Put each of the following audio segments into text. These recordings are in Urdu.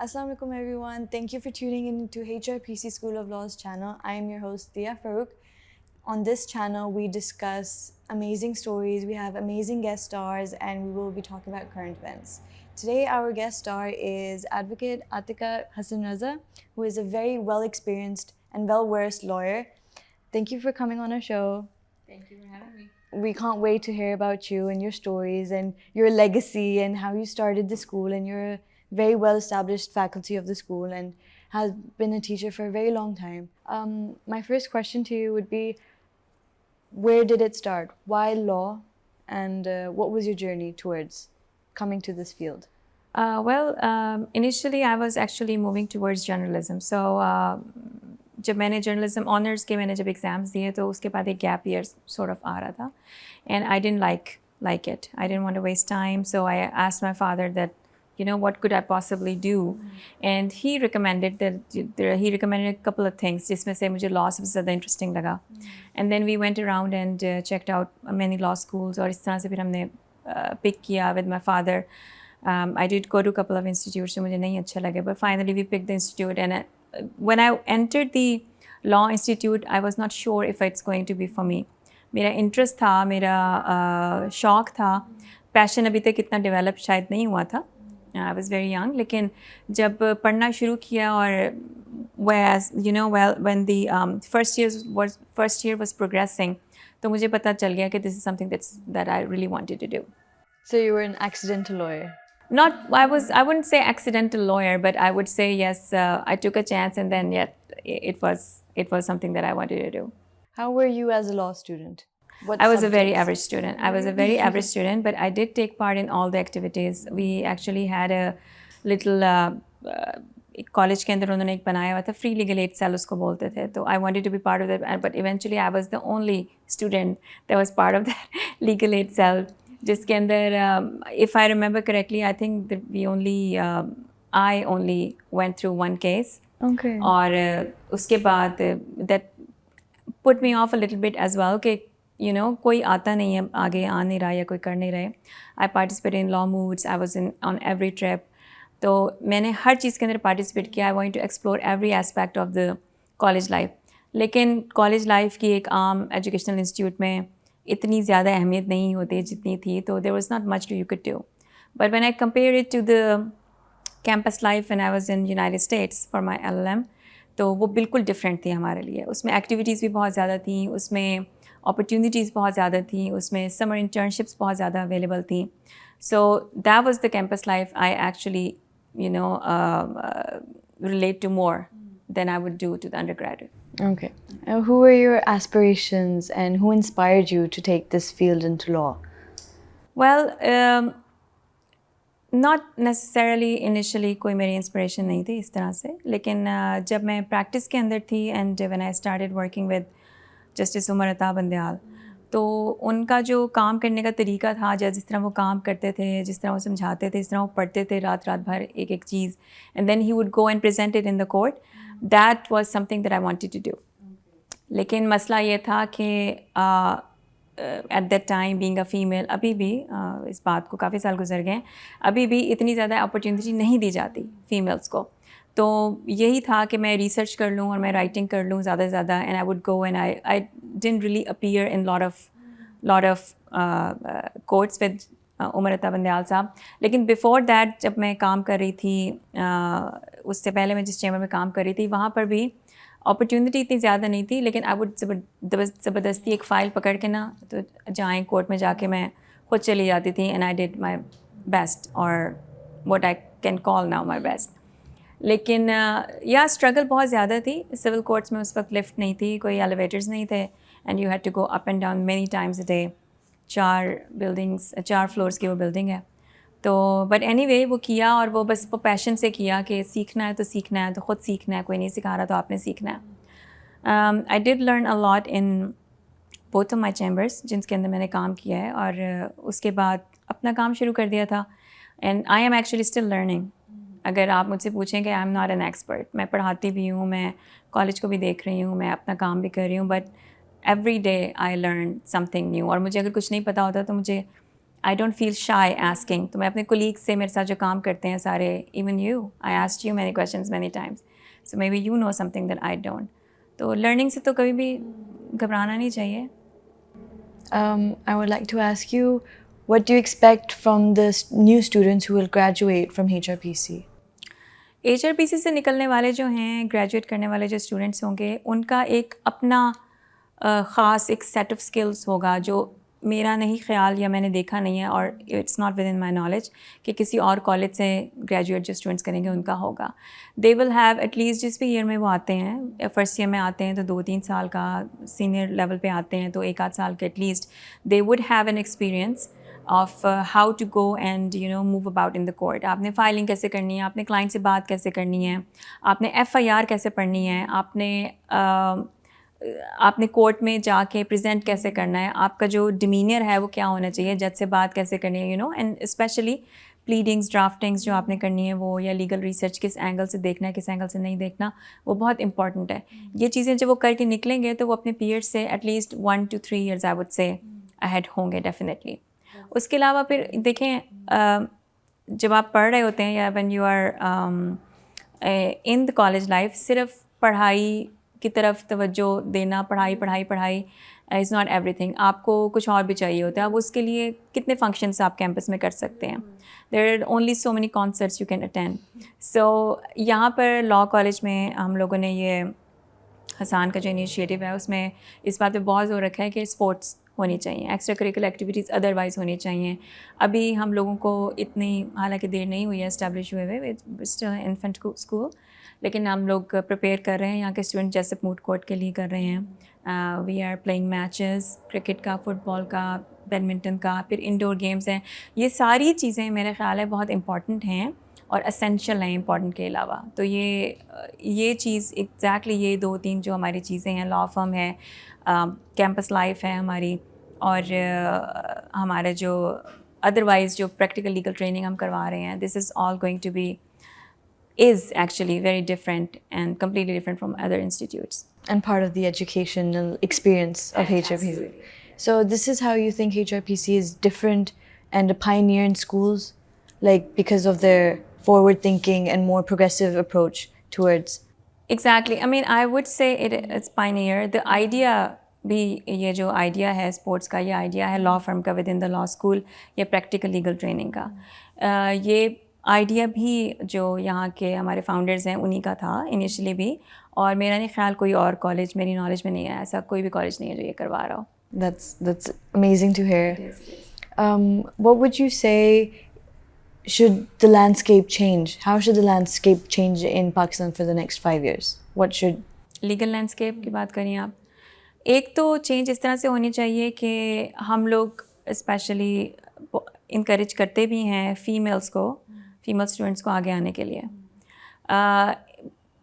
Assalamu alaikum everyone. Thank you for tuning in to HRPC School of Law's channel. I am your host Dia Farouk. On this channel we discuss amazing stories, we have amazing guest stars, and we will be talking about current events. Today our guest star is Advocate Atika Hassan Raza, who is a very well experienced and well versed lawyer. Thank you for coming on our show. Thank you for having me. We can't wait to hear about you and your stories and your legacy and how you started the school, and you're a very well established faculty of the school and has been a teacher for a very long time. My first question to you would be, where did it start? Why law? And what was your journey towards coming to this field? Initially I was actually moving towards journalism. So جب میں نے جرنلزم آنرس کے میں نے جب ایگزامس دیے تو اس کے بعد ایک گیپ ایئر سورٹ آف آ رہا تھا and I didn't like it. I didn't want to waste time. So I asked my father that what could I possibly do, and he recommended couple of things جس میں سے مجھے لاء سب سے زیادہ انٹرسٹنگ لگا. And then we went around and checked out many law schools, اور اس طرح سے پھر ہم نے پک کیا with my father. I did go to a couple of institutes جو مجھے نہیں اچھا لگے, but finally we picked the institute. And when I entered the law institute I was not sure if it's going to be for me. میرا انٹرسٹ تھا, میرا شوق تھا, پیشن ابھی تک اتنا ڈیولپ شاید نہیں ہوا تھا. I was very young. لیکن جب پڑھنا شروع کیا اور when the first year was progressing, تو مجھے پتہ چل گیا کہ this is something that I really wanted to do. So you were an accidental lawyer? I wouldn't say accidental lawyer, but I would say yes, I took a chance, and then it was something that I wanted to do. How were you as a law student? I was a very average student. But I did take part in all the activities. We actually had a little college کے اندر انہوں نے ایک بنایا ہوا تھا, free legal aid cell اس کو بولتے تھے. تو I wanted to be part of that, but eventually I was the only student that was part of that legal aid cell, جس کے اندر if I remember correctly, I think that I only went through one case. Okay. اور اس کے بعد that put me off a little bit as well کہ کوئی آتا نہیں ہے, آگے آ نہیں رہا یا کوئی کر نہیں رہے. I participated in law moods. I was on every trip. تو میں نے ہر چیز کے اندر پارٹیسپیٹ کیا. I wanted to explore every aspect of the college life. لیکن کالج لائف کی ایک عام ایجوکیشنل انسٹیٹیوٹ میں اتنی زیادہ اہمیت نہیں ہوتی جتنی تھی, تو there was not much you could do. But when I compare it to the campus life when I was in United States for my LLM, تو وہ بالکل ڈفرینٹ تھی ہمارے لیے. اس میں ایکٹیویٹیز بھی بہت زیادہ تھیں, اس میں اپرچونیٹیز بہت زیادہ تھیں, اس میں سمر انٹرنشپس بہت زیادہ اویلیبل تھیں. So that was the campus life I actually relate to more than I would do to the undergraduate. Okay. Who were your aspirations and who inspired you to take this field into law? Well, not necessarily initially کوئی میری انسپریشن نہیں تھی اس طرح سے, لیکن جب میں پریکٹس کے اندر تھی and when I started working with justice Umar Ata Bandial, تو ان کا جو کام کرنے کا طریقہ تھا, جس طرح وہ کام کرتے تھے, جس طرح وہ سمجھاتے تھے, جس طرح وہ پڑھتے تھے رات بھر ایک چیز, and then he would go and present it in the court, that was something that I wanted to do. لیکن مسئلہ یہ تھا کہ at that time being a female, ابھی بھی اس بات کو کافی سال گزر گئے, ابھی بھی اتنی زیادہ اپرچونیٹی نہیں دی جاتی فیمیلس کو. تو یہی تھا کہ میں ریسرچ کر لوں اور میں رائٹنگ کر لوں زیادہ سے زیادہ, and I would go and I didn't really appear in lot of courts with Umar Ata Bandial صاحب. لیکن بیفور دیٹ جب میں کام کر رہی تھی, اس سے پہلے میں جس چیمبر میں کام کر رہی تھی, وہاں پر بھی اپرچونیٹی اتنی زیادہ نہیں تھی, لیکن آئی ووڈ زبردستی ایک فائل پکڑ کے نا تو جائیں کورٹ میں جا کے میں خود چلی جاتی تھی, and I did my best اور what I can call now my best. لیکن اسٹرگل بہت زیادہ تھی. سول کورٹس میں اس وقت لفٹ نہیں تھی, کوئی ایلیویٹرز نہیں تھے, and you had to go up and down many times a day. 4 floors کی وہ بلڈنگ ہے. تو بٹ اینی وے وہ کیا, اور وہ بس وہ پیشن سے کیا کہ سیکھنا ہے تو سیکھنا ہے, تو خود سیکھنا ہے, کوئی نہیں سکھا رہا تو آپ نے سیکھنا ہے. I did learn a lot in both of my chambers جن کے اندر میں نے کام کیا ہے, اور اس کے بعد اپنا کام شروع کر دیا تھا. And I am actually still learning. اگر آپ مجھ سے پوچھیں کہ I am not an expert, میں پڑھاتی بھی ہوں, میں کالج کو بھی دیکھ رہی ہوں, میں اپنا کام بھی کر رہی ہوں, but every day I learn some thing new. اور مجھے اگر کچھ نہیں پتہ ہوتا تو مجھے I don't feel shy asking. تو میں اپنے کولیگس سے میرے ساتھ جو کام کرتے ہیں سارے, even you, I asked you many questions many times. So maybe you know something that I don't. تو لرننگ سے تو کبھی بھی گھبرانا نہیں چاہیے. I would like to ask you, what do you expect from the new students who will graduate from HRPC? HRPC سے نکلنے والے جو ہیں, گریجویٹ کرنے والے جو اسٹوڈنٹس ہوں گے, ان کا ایک اپنا خاص ایک سیٹ آف اسکلس ہوگا جو میرا نہیں خیال یا میں نے دیکھا نہیں ہے, اور it's not within my knowledge کہ کسی اور کالج سے گریجویٹ جو اسٹوڈنٹس کریں گے ان کا ہوگا. دے ول ہیو ایٹ لیسٹ, جس بھی ایئر میں وہ آتے ہیں, فرسٹ ایئر میں آتے ہیں تو 2-3 سال کا, سینئر لیول پہ آتے ہیں تو 1-8 سال کے at least they would have an experience of how to go and move about in the court. آپ نے فائلنگ کیسے کرنی ہے, آپ نے کلائنٹ سے بات کیسے کرنی ہے, آپ نے FIR کیسے پڑھنی ہے, آپ نے کورٹ میں جا کے پریزنٹ کیسے کرنا ہے, آپ کا جو ڈیمینر ہے وہ کیا ہونا چاہیے, جج سے بات کیسے کرنی ہے, اینڈ اسپیشلی پلیڈنگس, ڈرافٹنگس جو آپ نے کرنی ہے وہ, یا لیگل ریسرچ کس اینگل سے دیکھنا ہے, کس اینگل سے نہیں دیکھنا, وہ بہت امپورٹنٹ ہے. یہ چیزیں جب وہ کر کے نکلیں گے تو وہ اپنے پیئر سے at least 1 to 3 years I would say ahead ہوں گے ڈیفینیٹلی. اس کے علاوہ پھر دیکھیں, جب آپ پڑھ رہے ہوتے ہیں یا when you are in the college life, صرف پڑھائی کی طرف توجہ دینا, پڑھائی از ناٹ ایوری تھنگ. آپ کو کچھ اور بھی چاہیے ہوتا ہے. اب اس کے لیے کتنے فنکشنس آپ کیمپس میں کر سکتے ہیں, there are only so many concerts you can attend. So یہاں پر لاء کالج میں ہم لوگوں نے یہ حسان کا جو انیشیٹو ہے اس میں اس بات پہ بہت زور رکھا ہے کہ اسپورٹس ہونی چاہیے, ایکسٹرا کریکولر ایکٹیویٹیز ادروائز ہونی چاہیے. ابھی ہم لوگوں کو اتنی, حالانکہ دیر نہیں ہوئی ہے اسٹیبلش ہوئے ہوئے, اسٹل انفنٹ اسکول, لیکن ہم لوگ پریپیئر کر رہے ہیں. یہاں کے اسٹوڈنٹ جیسے موٹ کورٹ کے لیے کر رہے ہیں, we are playing matches, cricket کا, فٹ بال کا, بیڈمنٹن کا, پھر انڈور گیمز ہیں. یہ ساری چیزیں میرے خیال ہے بہت امپورٹنٹ ہیں اور اسینشیل ہیں امپورٹنٹ کے علاوہ. تو یہ چیز ایگزیکٹلی یہ 2-3 جو ہماری چیزیں ہیں, لاء فرم ہے, کیمپس لائف ہے ہماری, اور ہمارے جو ادروائز جو پریکٹیکل لیگل ٹریننگ ہم کروا رہے ہیں, this is all going to be is actually very different and completely different from other institutes. And part of the educational experience of HRPC. So this is how you think HRPC is different and a pioneer in schools, like because of their forward thinking and more progressive approach towards. Exactly. I mean, I would say it's pioneer. The idea بھی, یہ جو آئیڈیا ہے اسپورٹس کا, یہ آئیڈیا ہے لاء فرم کا with in the law school یا پریکٹیکل لیگل ٹریننگ کا. یہ آئیڈیا بھی جو یہاں کے ہمارے فاؤنڈرز ہیں انہی کا تھا انیشلی بھی, اور میرا نہیں خیال کوئی اور کالج, میری نالج میں نہیں ہے ایسا کوئی بھی کالج نہیں ہے جو یہ کروا رہا ہو. That's amazing to hear. What would you say should the landscape change? How should the landscape change in Pakistan for the next 5 years? What should legal landscape کی بات کریں آپ, ایک تو چینج اس طرح سے ہونی چاہیے کہ ہم لوگ اسپیشلی انکریج کرتے بھی ہیں فیمیل اسٹوڈنٹس کو آگے آنے کے لیے.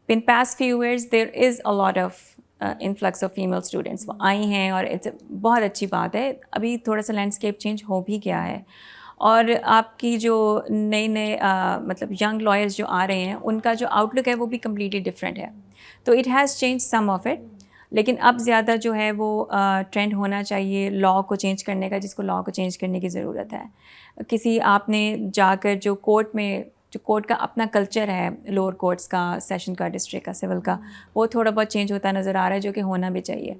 In past few years there is a lot of influx of female students, وہ آئی ہیں اور اٹس بہت اچھی بات ہے. ابھی تھوڑا سا لینڈسکیپ چینج ہو بھی گیا ہے, اور آپ کی جو نئے مطلب ینگ لائرز جو آ رہے ہیں ان کا جو آؤٹ لک ہے وہ بھی کمپلیٹلی ڈفرینٹ ہے. تو it has change some of it, لیکن اب زیادہ جو ہے وہ ٹرینڈ ہونا چاہیے لاء کو چینج کرنے کا, جس کو لاء کو چینج کرنے کی ضرورت ہے. کسی آپ نے جا کر جو کورٹ میں, جو کورٹ کا اپنا کلچر ہے, لوور کورٹس کا, سیشن کا, ڈسٹرکٹ کا, سول کا, وہ تھوڑا بہت چینج ہوتا نظر آ رہا ہے, جو کہ ہونا بھی چاہیے.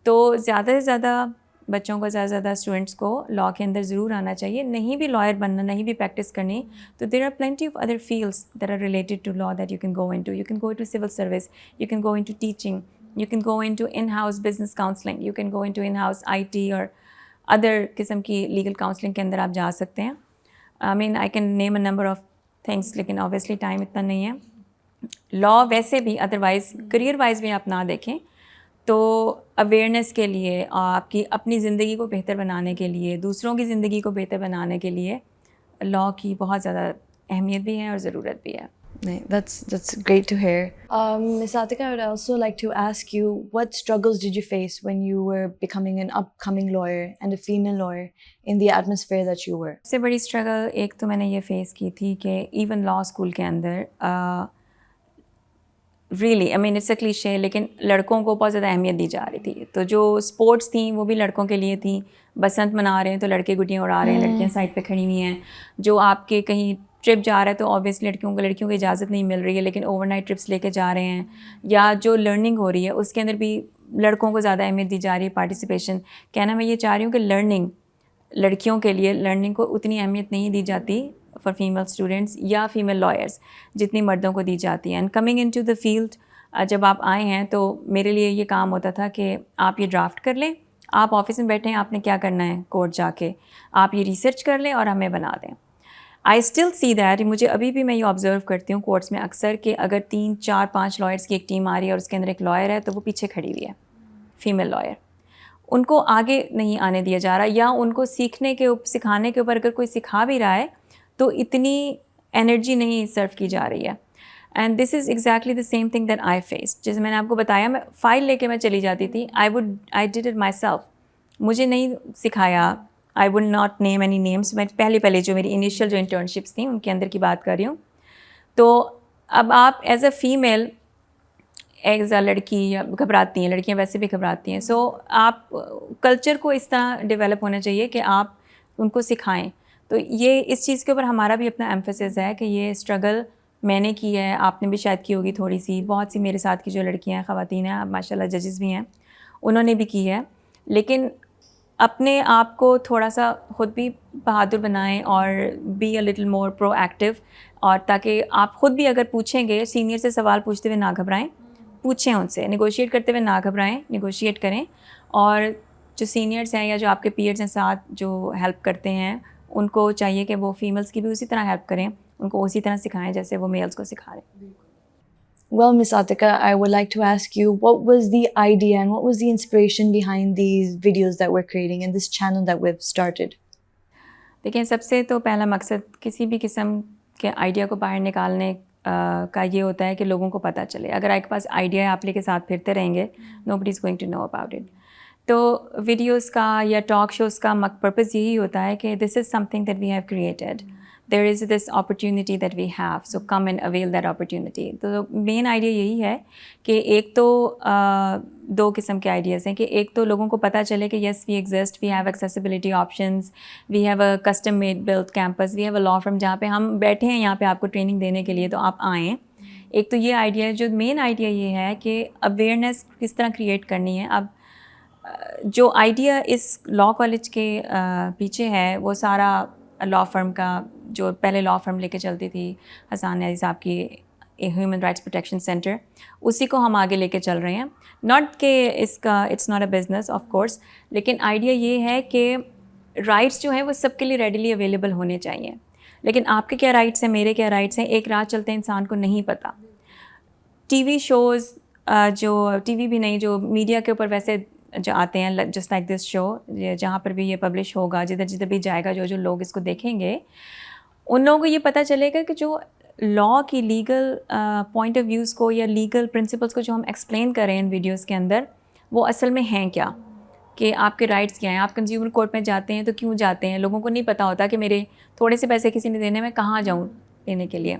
تو زیادہ سے زیادہ بچوں کو, زیادہ سے زیادہ اسٹوڈنٹس کو لاء کے اندر ضرور آنا چاہیے. نہیں بھی لائر بننا, نہیں بھی پریکٹس کرنی, تو there are plenty of other fields that are related to law that you can go into. You can go into civil service, you can go into teaching, you can go into in-house business counseling, you can go into in-house IT اور other قسم کی legal counseling کے اندر آپ جا سکتے ہیں. I mean I can name a number of things, لیکن obviously ٹائم اتنا نہیں ہے. لاء ویسے بھی ادروائز کریئر وائز بھی آپ نہ دیکھیں تو اویئرنیس کے لیے, آپ کی اپنی زندگی کو بہتر بنانے کے لیے, دوسروں کی زندگی کو بہتر بنانے کے لیے لاء کی بہت زیادہ اہمیت بھی ہے اور ضرورت بھی ہے. That's great to hear. Ms. Atika, I would also like to ask you, what struggles did you face when you were becoming an upcoming lawyer and a female lawyer in the atmosphere that you were? سب سے بڑی اسٹرگل ایک تو میں نے یہ فیس کی تھی کہ ایون لاء اسکول کے اندر really I mean it's a cliche, لیکن لڑکوں کو بہت زیادہ اہمیت دی جا رہی تھی. تو جو اسپورٹس تھیں وہ بھی لڑکوں کے لیے تھیں. بسنت منا رہے ہیں تو لڑکے گڈیاں اڑا رہے ہیں، لڑکیاں سائڈ پہ کھڑی ہوئی ہیں. جو آپ کے کہیں ٹرپ جا رہا ہے تو آبویسلی لڑکیوں کو اجازت نہیں مل رہی ہے، لیکن اوور نائٹ ٹرپس لے کے جا رہے ہیں. یا جو لرننگ ہو رہی ہے اس کے اندر بھی لڑکوں کو زیادہ اہمیت دی جا رہی ہے، پارٹیسپیشن. کہنا میں یہ چاہ رہی ہوں کہ لرننگ، لڑکیوں کے لیے لرننگ کو اتنی اہمیت نہیں دی جاتی فار فیمیل اسٹوڈنٹس یا فیمیل لائرس جتنی مردوں کو دی جاتی ہے. And coming into the field, جب آپ آئے ہیں تو میرے لیے یہ کام ہوتا تھا کہ آپ یہ ڈرافٹ کر لیں، آپ آفس میں بیٹھیں، آپ نے کیا کرنا ہے کورٹ جا کے، آپ یہ ریسرچ کر لیں اور ہمیں بنا دیں. آئی اسٹل سی دیٹ، مجھے ابھی بھی میں یہ آبزرو کرتی ہوں کورٹس میں اکثر کہ اگر 3 4 5 لائرس کی ایک ٹیم آ رہی ہے اور اس کے اندر ایک لائر ہے تو وہ پیچھے کھڑی ہوئی ہے، فیمیل لائر. ان کو آگے نہیں آنے دیا جا رہا، یا ان کو سکھانے کے اوپر اگر کوئی سکھا بھی رہا ہے تو اتنی انرجی نہیں سرو کی جا رہی ہے. And this is exactly the same thing that I face. جیسے میں نے آپ کو بتایا، میں فائل لے کے میں چلی جاتی تھی. آئی ڈڈ اٹ مائی سیلف. مجھے نہیں سکھایا. I would not name any names. میں پہلے جو میری انیشیل جو انٹرنشپس تھیں ان کے اندر کی بات کر رہی ہوں. تو اب آپ as a female, as a لڑکی یا گھبراتی ہیں، لڑکیاں ویسے بھی گھبراتی ہیں. سو آپ کلچر کو اس طرح ڈیولپ ہونا چاہیے کہ آپ ان کو سکھائیں. تو یہ اس چیز کے اوپر ہمارا بھی اپنا ایمفیسس ہے کہ یہ اسٹرگل میں نے کی ہے، آپ نے بھی شاید کی ہوگی تھوڑی سی. بہت سی میرے ساتھ کی جو لڑکیاں ہیں، خواتین ہیں، ماشاء اللہ ججز بھی ہیں، انہوں نے بھی کی ہے. لیکن اپنے آپ کو تھوڑا سا خود بھی بہادر بنائیں اور be a little more proactive. اور تاکہ آپ خود بھی اگر پوچھیں گے، سینئر سے سوال پوچھتے ہوئے نہ گھبرائیں، پوچھیں ان سے. نیگوشیٹ کرتے ہوئے نہ گھبرائیں، نیگوشیٹ کریں. اور جو سینئرس ہیں یا جو آپ کے پیئرز ہیں ساتھ جو ہیلپ کرتے ہیں، ان کو چاہیے کہ وہ فیمیلس کی بھی اسی طرح ہیلپ کریں، ان کو اسی طرح سکھائیں جیسے وہ میلس کو سکھا رہے ہیں. Well, Miss Atika, I would like to ask you, what was the idea and what was the inspiration behind these videos that we're creating and this channel that we've started? دیکھیں، سب سے تو پہلا مقصد کسی بھی قسم کے آئیڈیا کو باہر نکالنے کا یہ ہوتا ہے کہ لوگوں کو پتہ چلے. اگر آپ کے پاس آئیڈیا ہے، آپ لے کے ساتھ پھرتے رہیں گے، nobody is going to know about it. تو ویڈیوز کا یا ٹاک شوز کا پرپز یہی ہوتا ہے کہ this is something that we have created, there is this opportunity that we have, so come and avail that opportunity. تو مین آئیڈیا یہی ہے کہ ایک تو 2 قسم کے آئیڈیاز ہیں کہ ایک تو لوگوں کو پتہ چلے کہ yes we exist, we have accessibility options, we have a custom made built campus, we have a law firm جہاں پہ ہم بیٹھے ہیں یہاں پہ آپ کو ٹریننگ دینے کے لیے، تو آپ آئیں. ایک تو یہ آئیڈیا ہے. جو مین آئیڈیا یہ ہے کہ اویئرنیس کس طرح کریٹ کرنی ہے. اب جو آئیڈیا اس لا کالج کے پیچھے ہے وہ سارا لا فرم کا، جو پہلے لا فرم لے کے چلتی تھی حسان علی صاحب کی ہیومن رائٹس پروٹیکشن سینٹر، اسی کو ہم آگے لے کے چل رہے ہیں. ناٹ کہ اس کا it's not a business of course, لیکن آئیڈیا یہ ہے کہ رائٹس جو ہیں وہ سب کے لیے ریڈیلی اویلیبل ہونے چاہیے. لیکن آپ کے کیا رائٹس ہیں، میرے کیا رائٹس ہیں، ایک رات چلتے انسان کو نہیں پتہ. ٹی وی شوز، جو ٹی وی بھی نہیں، جو میڈیا کے اوپر ویسے جو آتے ہیں، جسٹ لائک دس شو، جہاں پر بھی یہ پبلش ہوگا، جدھر بھی جائے گا، جو لوگ اس کو دیکھیں گے، ان لوگوں کو یہ پتہ چلے گا کہ جو لا کی لیگل پوائنٹ آف ویوز کو یا لیگل پرنسپلس کو جو ہم ایکسپلین کر رہے ہیں ان ویڈیوز کے اندر، وہ اصل میں ہیں کیا، کہ آپ کے رائٹس کیا ہیں. آپ کنزیومر کورٹ میں جاتے ہیں تو کیوں جاتے ہیں؟ لوگوں کو نہیں پتہ ہوتا کہ میرے تھوڑے سے پیسے کسی نے دینے، میں کہاں جاؤں لینے کے لیے.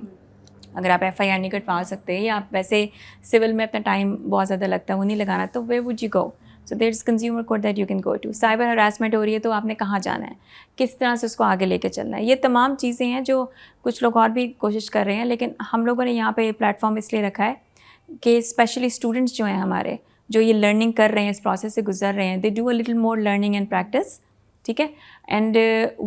اگر آپ ایف آئی آر نہیں کٹوا سکتے یا آپ ویسے سول میں اپنا ٹائم بہت زیادہ لگتا ہے وہ نہیں لگانا، تو where would you go? So there is consumer court that you can go to. Cyber harassment ہو رہی ہے تو آپ نے کہاں جانا ہے، کس طرح سے اس کو آگے لے کے چلنا ہے. یہ تمام چیزیں ہیں جو کچھ لوگ اور بھی کوشش کر رہے ہیں، لیکن ہم لوگوں نے یہاں پہ پلیٹ فارم اس لیے رکھا ہے کہ اسپیشلی اسٹوڈنٹس جو ہیں ہمارے، جو یہ لرننگ کر رہے ہیں، اس پروسیس سے گزر رہے ہیں، they do a little more learning and practice. ٹھیک ہے. اینڈ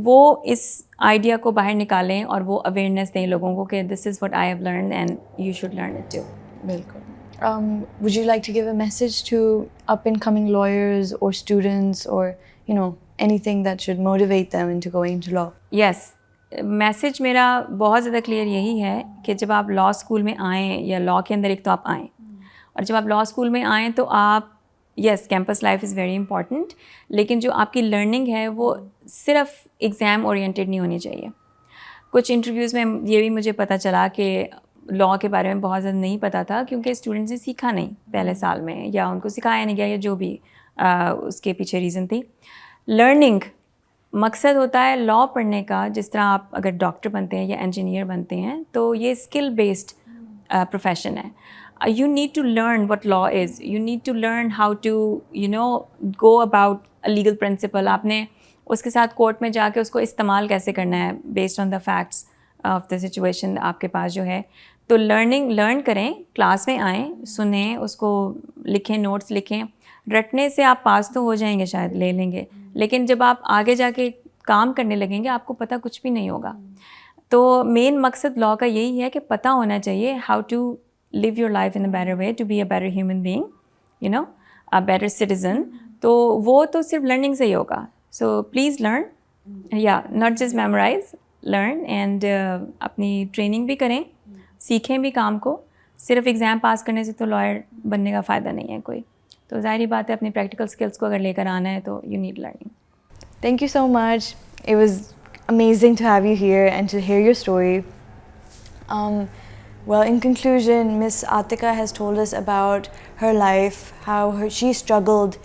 وہ اس آئیڈیا کو باہر نکالیں اور وہ اویئرنیس دیں لوگوں کو کہ this is what I have learned and you should learn it too. بالکل. Would you like to give a message to up-and-coming lawyers or students or, anything that should motivate them into going into law? Yes, message میرا بہت زیادہ کلیئر یہی ہے کہ جب آپ لا اسکول میں آئیں یا لا کے اندر ایک تو آپ آئیں، اور جب آپ لا اسکول میں آئیں تو آپ، yes campus life is very important, لیکن جو آپ کی لرننگ ہے وہ صرف ایگزام اورینٹیڈ نہیں ہونی چاہیے. کچھ انٹرویوز میں یہ بھی مجھے پتہ چلا کہ لا کے بارے میں بہت زیادہ نہیں پتہ تھا کیونکہ اسٹوڈنٹس نے سیکھا نہیں پہلے سال میں، یا ان کو سکھایا نہیں گیا، یا جو بھی اس کے پیچھے ریزن تھی. لرننگ مقصد ہوتا ہے لا پڑھنے کا. جس طرح آپ اگر ڈاکٹر بنتے ہیں یا انجینئر بنتے ہیں تو یہ اسکل بیسڈ پروفیشن ہے. you need to learn what law is. You need to learn how to, go about a legal principle. آپ نے اس کے ساتھ کورٹ میں جا کے اس کو استعمال کیسے کرنا ہے based on the facts of the situation آپ کے پاس جو ہے. تو لرن کریں, کلاس میں آئیں, سنیں, اس کو لکھیں, نوٹس لکھیں. رٹنے سے آپ پاس تو ہو جائیں گے, شاید لے لیں گے, لیکن جب آپ آگے جا کے کام کرنے لگیں گے آپ کو پتہ کچھ بھی نہیں ہوگا. تو مین مقصد لاء کا یہی ہے کہ پتہ ہونا چاہیے how to live your life in a better way, to be a better human being, a better citizen. تو وہ تو صرف لرننگ سے ہی ہوگا. So please learn, not just memorize, learn and اپنی ٹریننگ بھی کریں, سیکھیں بھی کام کو. صرف ایگزام پاس کرنے سے تو لائر بننے کا فائدہ نہیں ہے کوئی. تو ظاہری بات ہے اپنی پریکٹیکل اسکلس کو اگر لے کر آنا ہے تو you need learning. Thank you so much. It was amazing to have you here and to hear your story. Well, in conclusion, Miss Atika has told us about her life, how she struggled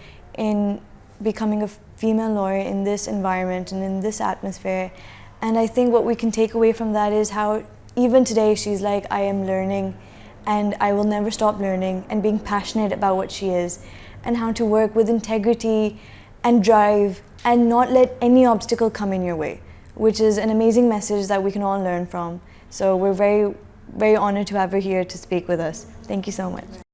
in becoming a female lawyer in this environment and in this atmosphere. And I think what we can take away from that is how even today she's like, I am learning and I will never stop learning, and being passionate about what she is, and how to work with integrity and drive and not let any obstacle come in your way, which is an amazing message that we can all learn from. So we're very honored to have her here to speak with us. Thank you so much.